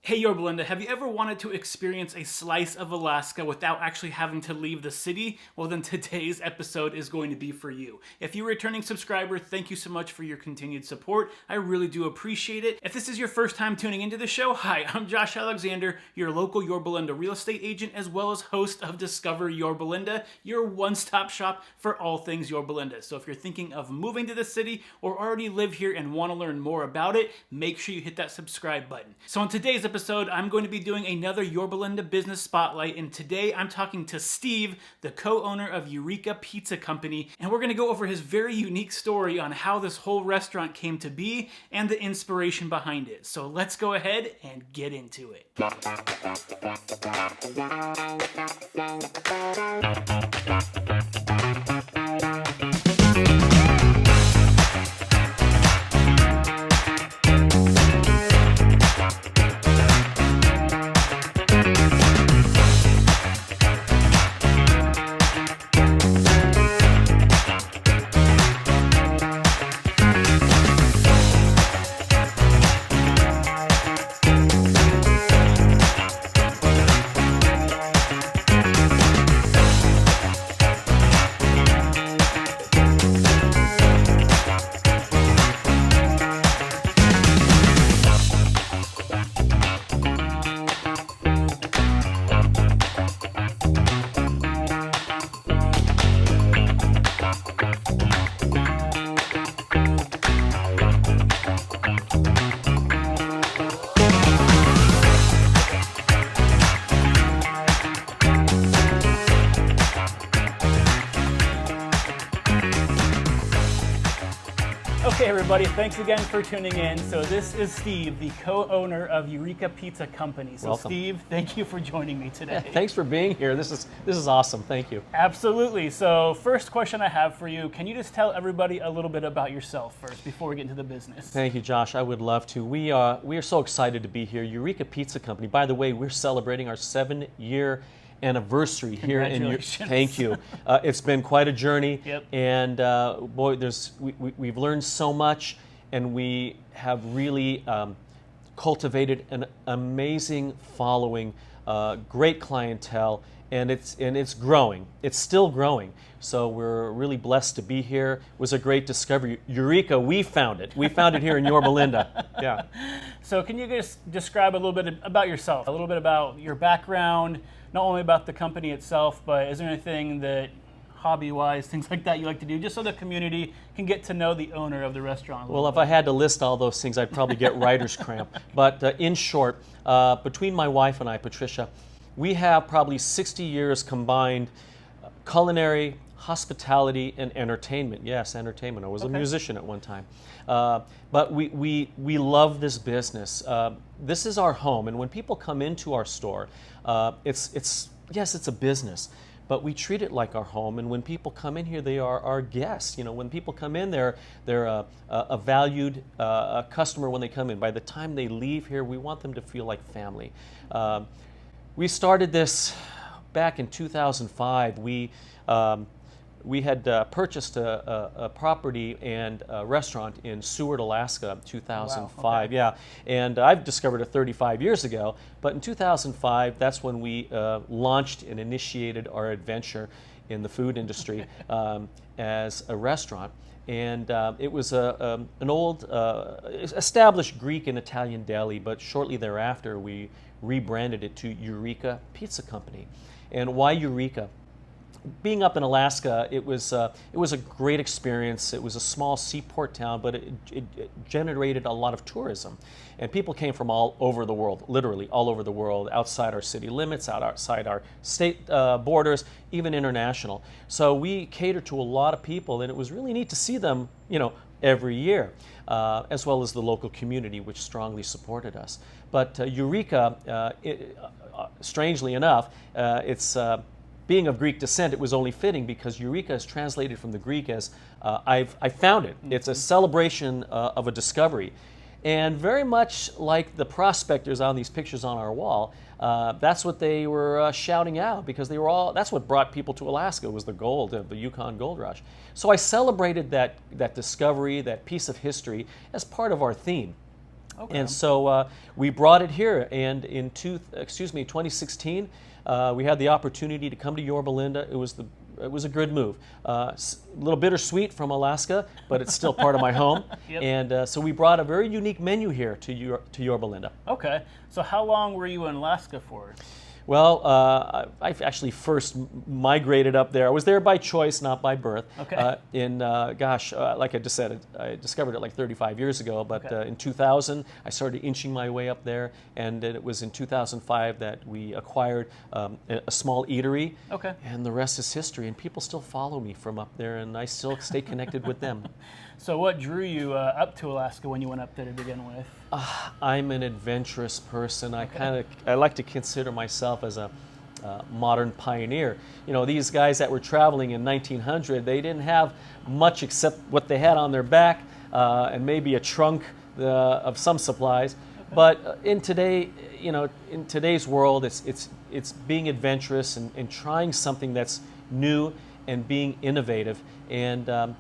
Hey Yorba Linda, have you ever wanted to experience a slice of Alaska without actually having to leave the city? Well, then today's episode is going to be for you. If you're a returning subscriber, thank you so much for your continued support. I really do appreciate it. If this is your first time tuning into the show, hi, I'm Josh Alexander, your local Yorba Linda real estate agent, as well as host of Discover Yorba Linda, your one-stop shop for all things Yorba Linda. So if you're thinking of moving to the city or already live here and want to learn more about it, make sure you hit that subscribe button. So in today's episode, I'm going to be doing another Yorba Linda business spotlight, and today I'm talking to Steve, the co-owner of Eureka Pizza Company, and we're going to go over his very unique story on how this whole restaurant came to be and the inspiration behind it. So let's go ahead and get into it. Okay, everybody, thanks again for tuning in. So this is Steve, the co-owner of Eureka Pizza Company. So Welcome. Steve, thank you for joining me today. Yeah, thanks for being here. This is awesome. Thank you. Absolutely. So first question I have for you, can you just tell everybody a little bit about yourself first before we get into the business? Thank you, Josh. I would love to. We are so excited to be here. Eureka Pizza Company. By the way, we're celebrating our 7-year anniversary here in Congratulations. Thank you. It's been quite a journey. Yep. And boy, we've learned so much, and we have really cultivated an amazing following, great clientele, and it's growing. It's still growing. So we're really blessed to be here. It was a great discovery. Eureka, we found it. We found it here in Yorba Linda. Yeah. So can you just describe a little bit about yourself, a little bit about your background, not only about the company itself, but is there anything that hobby-wise, things like that you like to do, just so the community can get to know the owner of the restaurant? Well, if I had to list all those things, I'd probably get writer's cramp. But in short, between my wife and I, Patricia, we have probably 60 years combined culinary, hospitality, and entertainment. Yes, entertainment. I was a musician at one time. But we love this business. This is our home, and when people come into our store, it's a business, but we treat it like our home. And when people come in here, they are our guests. You know, when people come in, they're a valued customer when they come in. By the time they leave here, we want them to feel like family. We started this back in 2005. We had purchased a property and a restaurant in Seward, Alaska, 2005. Wow, okay. Yeah, and I've discovered it 35 years ago. But in 2005, that's when we launched and initiated our adventure in the food industry as a restaurant. And it was an old, established Greek and Italian deli, but shortly thereafter, we rebranded it to Eureka Pizza Company. And why Eureka? Being up in Alaska, it was a great experience. It was a small seaport town, but it generated a lot of tourism. And people came from all over the world, literally all over the world, outside our city limits, outside our state borders, even international. So we catered to a lot of people, and it was really neat to see them, every year, as well as the local community, which strongly supported us. But Eureka, strangely enough, it's being of Greek descent, it was only fitting because Eureka is translated from the Greek as I found it. It's a celebration of a discovery. And very much like the prospectors on these pictures on our wall, that's what they were shouting out, because that's what brought people to Alaska, was the gold, the Yukon Gold Rush. So I celebrated that discovery, that piece of history, as part of our theme. Okay. And so we brought it here, and in 2016, we had the opportunity to come to Yorba Linda. It was a good move. A little bittersweet from Alaska, but it's still part of my home. Yep. And so we brought a very unique menu here to Yorba Linda. Okay. So how long were you in Alaska for? Well, I actually first migrated up there. I was there by choice, not by birth. Okay. Like I just said, I discovered it like 35 years ago. But Okay. in 2000, I started inching my way up there, and it was in 2005 that we acquired a small eatery. Okay. And the rest is history. And people still follow me from up there, and I still stay connected with them. So what drew you up to Alaska when you went up there to begin with? I'm an adventurous person. I like to consider myself as a modern pioneer. You know, these guys that were traveling in 1900, they didn't have much except what they had on their back and maybe a trunk of some supplies. Okay. But in today's world, it's being adventurous and trying something that's new and being innovative. And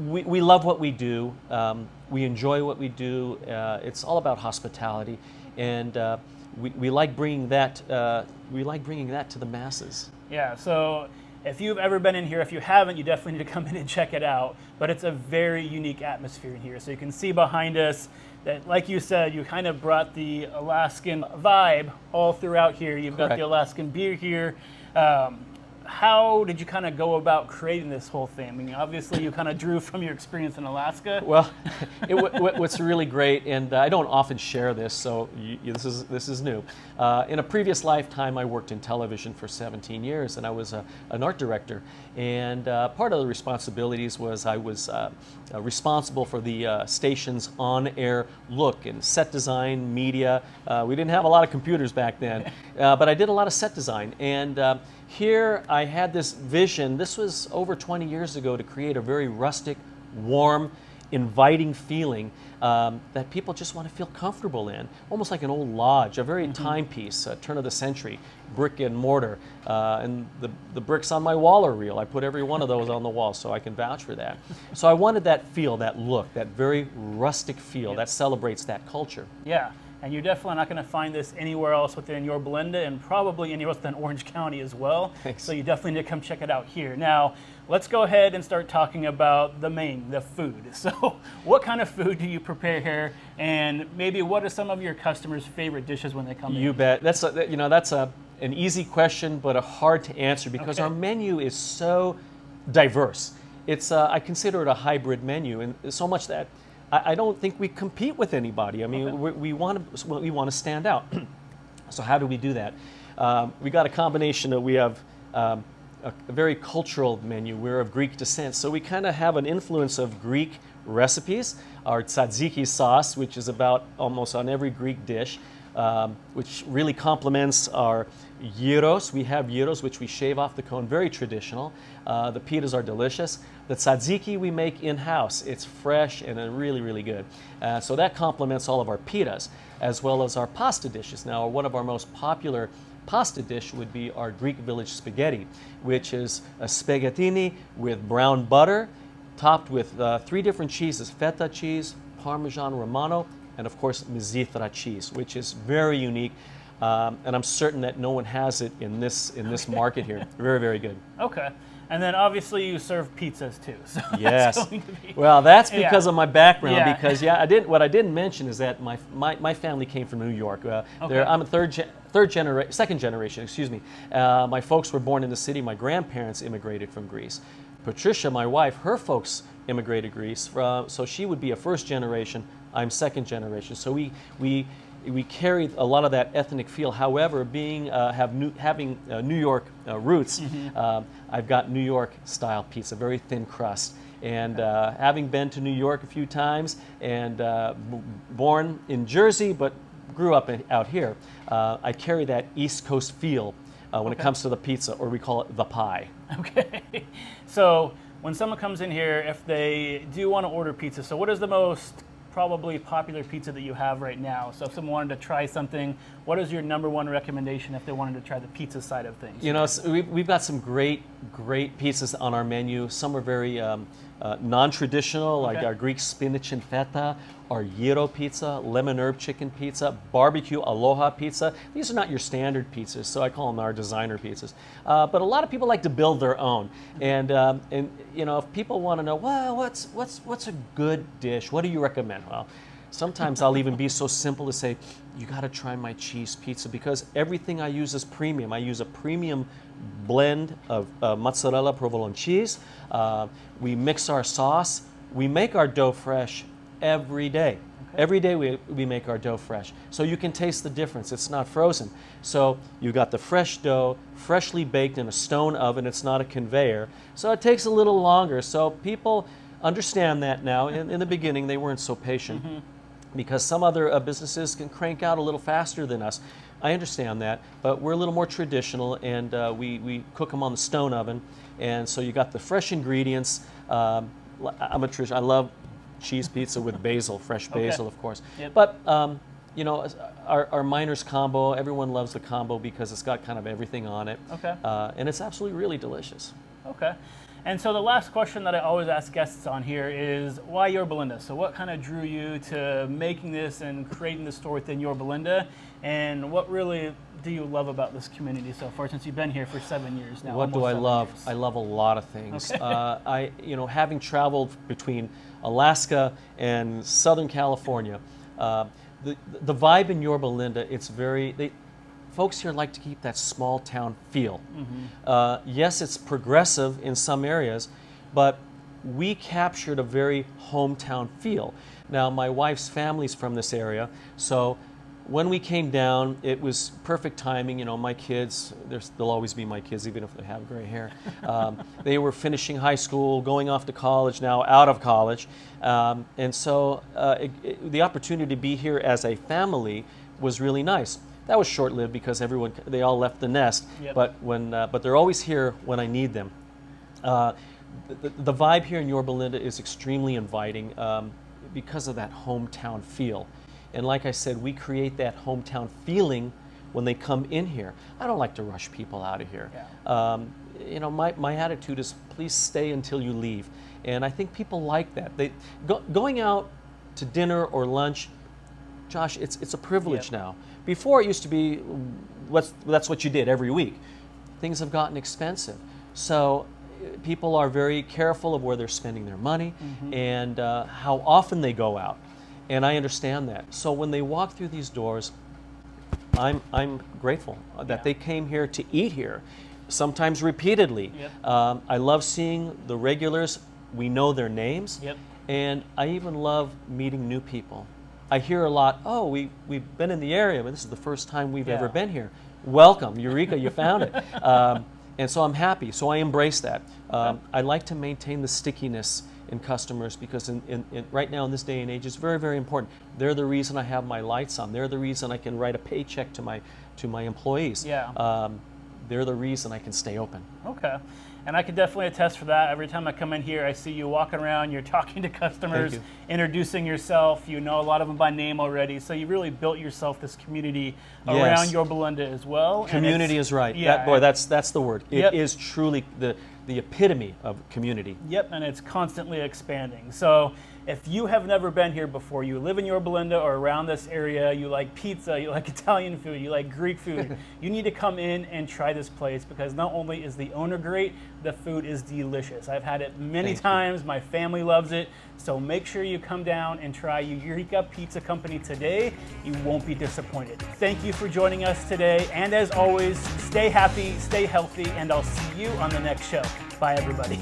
we love what we do. We enjoy what we do. It's all about hospitality, and we like bringing that. We like bringing that to the masses. Yeah. So if you've ever been in here, if you haven't, you definitely need to come in and check it out. But it's a very unique atmosphere in here. So you can see behind us that, like you said, you kind of brought the Alaskan vibe all throughout here. You've got Correct. the Alaskan beer here. How did you kind of go about creating this whole thing? I mean, obviously you kind of drew from your experience in Alaska. Well, what's really great, and I don't often share this, so this is new. In a previous lifetime, I worked in television for 17 years, and I was an art director. And part of the responsibilities was I was responsible for the station's on-air look and set design, media. We didn't have a lot of computers back then, but I did a lot of set design. And here I had this vision. This was over 20 years ago, to create a very rustic, warm, inviting feeling that people just want to feel comfortable in, almost like an old lodge, a very timepiece, turn of the century, brick and mortar. And the bricks on my wall are real. I put every one of those on the wall, so I can vouch for that. So I wanted that feel, that look, that very rustic feel that celebrates that culture. Yeah. And you're definitely not going to find this anywhere else within Yorba Linda, and probably anywhere else within Orange County as well. Thanks. So you definitely need to come check it out here. Now, let's go ahead and start talking about the food. So what kind of food do you prepare here, and maybe what are some of your customers' favorite dishes when they come in? You bet. That's an easy question, but a hard to answer, because our menu is so diverse. It's I consider it a hybrid menu, and so much that I don't think we compete with anybody. I mean, we want to stand out. So how do we do that? We got a combination of, we have a very cultural menu. We're of Greek descent, so we kind of have an influence of Greek recipes. Our tzatziki sauce, which is about almost on every Greek dish, which really complements our gyros. We have gyros, which we shave off the cone, very traditional. The pitas are delicious. The tzatziki we make in-house. It's fresh and really, really good. So that complements all of our pitas, as well as our pasta dishes. Now, one of our most popular pasta dish would be our Greek village spaghetti, which is a spaghettini with brown butter, topped with 3 different cheeses: feta cheese, Parmesan Romano, and of course Mizithra cheese, which is very unique. And I'm certain that no one has it in this market here. Very, very good. Okay. And then obviously you serve pizzas too. So yes. That's going to be, well, that's because of my background. Yeah. Because what I didn't mention is that my family came from New York. I'm a second generation. Excuse me. My folks were born in the city. My grandparents immigrated from Greece. Patricia, my wife, her folks immigrated Greece. So she would be a first generation. I'm second generation. So we carry a lot of that ethnic feel. However, having New York roots, I've got New York style pizza, very thin crust. And having been to New York a few times, and born in Jersey but grew up out here, I carry that East Coast feel when it comes to the pizza, or we call it the pie. Okay. So when someone comes in here, if they do want to order pizza, so what is the most probably popular pizza that you have right now? So if someone wanted to try something, what is your number one recommendation if they wanted to try the pizza side of things? You know, so we've got some great pizzas on our menu. Some are very non-traditional, like our Greek spinach and feta, our gyro pizza, lemon herb chicken pizza, barbecue aloha pizza. These are not your standard pizzas, so I call them our designer pizzas. But a lot of people like to build their own. And you know, if people want to know, well, what's a good dish? What do you recommend? Well, sometimes I'll even be so simple to say, you got to try my cheese pizza, because everything I use is premium. I use a premium blend of mozzarella provolone cheese. We mix our sauce. We make our dough fresh every day. Okay. Every day we make our dough fresh. So you can taste the difference. It's not frozen. So you got the fresh dough, freshly baked in a stone oven. It's not a conveyor. So it takes a little longer. So people understand that now. In the beginning, they weren't so patient. Because some other businesses can crank out a little faster than us. I understand that, but we're a little more traditional, and we cook them on the stone oven, and so you got the fresh ingredients. I'm a tradition. I love cheese pizza with basil, fresh basil, of course. Yep. But you know, our miners combo, everyone loves the combo because it's got kind of everything on it. Okay. And it's absolutely really delicious. Okay. And so the last question that I always ask guests on here is, why Yorba Linda? So what kind of drew you to making this and creating this store within Yorba Linda? And what really do you love about this community so far, since you've been here for 7 years now? What do I love? I love a lot of things. Okay. You know, having traveled between Alaska and Southern California, the vibe in Yorba Linda, it's very... Folks here like to keep that small town feel. Yes, it's progressive in some areas, but we captured a very hometown feel. Now, my wife's family's from this area, so when we came down, it was perfect timing. You know, my kids, they'll always be my kids, even if they have gray hair. They were finishing high school, going off to college, now out of college. And so the opportunity to be here as a family was really nice. That was short-lived because they all left the nest. Yep. But they're always here when I need them. The vibe here in Yorba Linda is extremely inviting because of that hometown feel. And like I said, we create that hometown feeling when they come in here. I don't like to rush people out of here. Yeah. You know, my attitude is, please stay until you leave. And I think people like that. Going out to dinner or lunch, Josh, it's a privilege now. Before it used to be, that's what you did every week. Things have gotten expensive. So people are very careful of where they're spending their money and how often they go out. And I understand that. So when they walk through these doors, I'm grateful that they came here to eat here, sometimes repeatedly. Yep. I love seeing the regulars. We know their names. Yep. And I even love meeting new people. I hear a lot, oh, we've been in the area, but this is the first time we've ever been here. Welcome, Eureka, you found it. And so I'm happy, so I embrace that. I like to maintain the stickiness in customers because right now in this day and age, it's very, very important. They're the reason I have my lights on. They're the reason I can write a paycheck to my employees. Yeah. They're the reason I can stay open. Okay. And I can definitely attest for that. Every time I come in here, I see you walking around, you're talking to customers, introducing yourself. You know a lot of them by name already. So you really built yourself this community around Yorba Linda as well. Community is right. Yeah, that's the word. It is truly the epitome of community. Yep, and it's constantly expanding. So if you have never been here before, you live in Yorba Linda or around this area, you like pizza, you like Italian food, you like Greek food, you need to come in and try this place because not only is the owner great, the food is delicious. I've had it many times. My family loves it. So make sure you come down and try Eureka Pizza Company today. You won't be disappointed. Thank you for joining us today. And as always, stay happy, stay healthy, and I'll see you on the next show. Bye, everybody.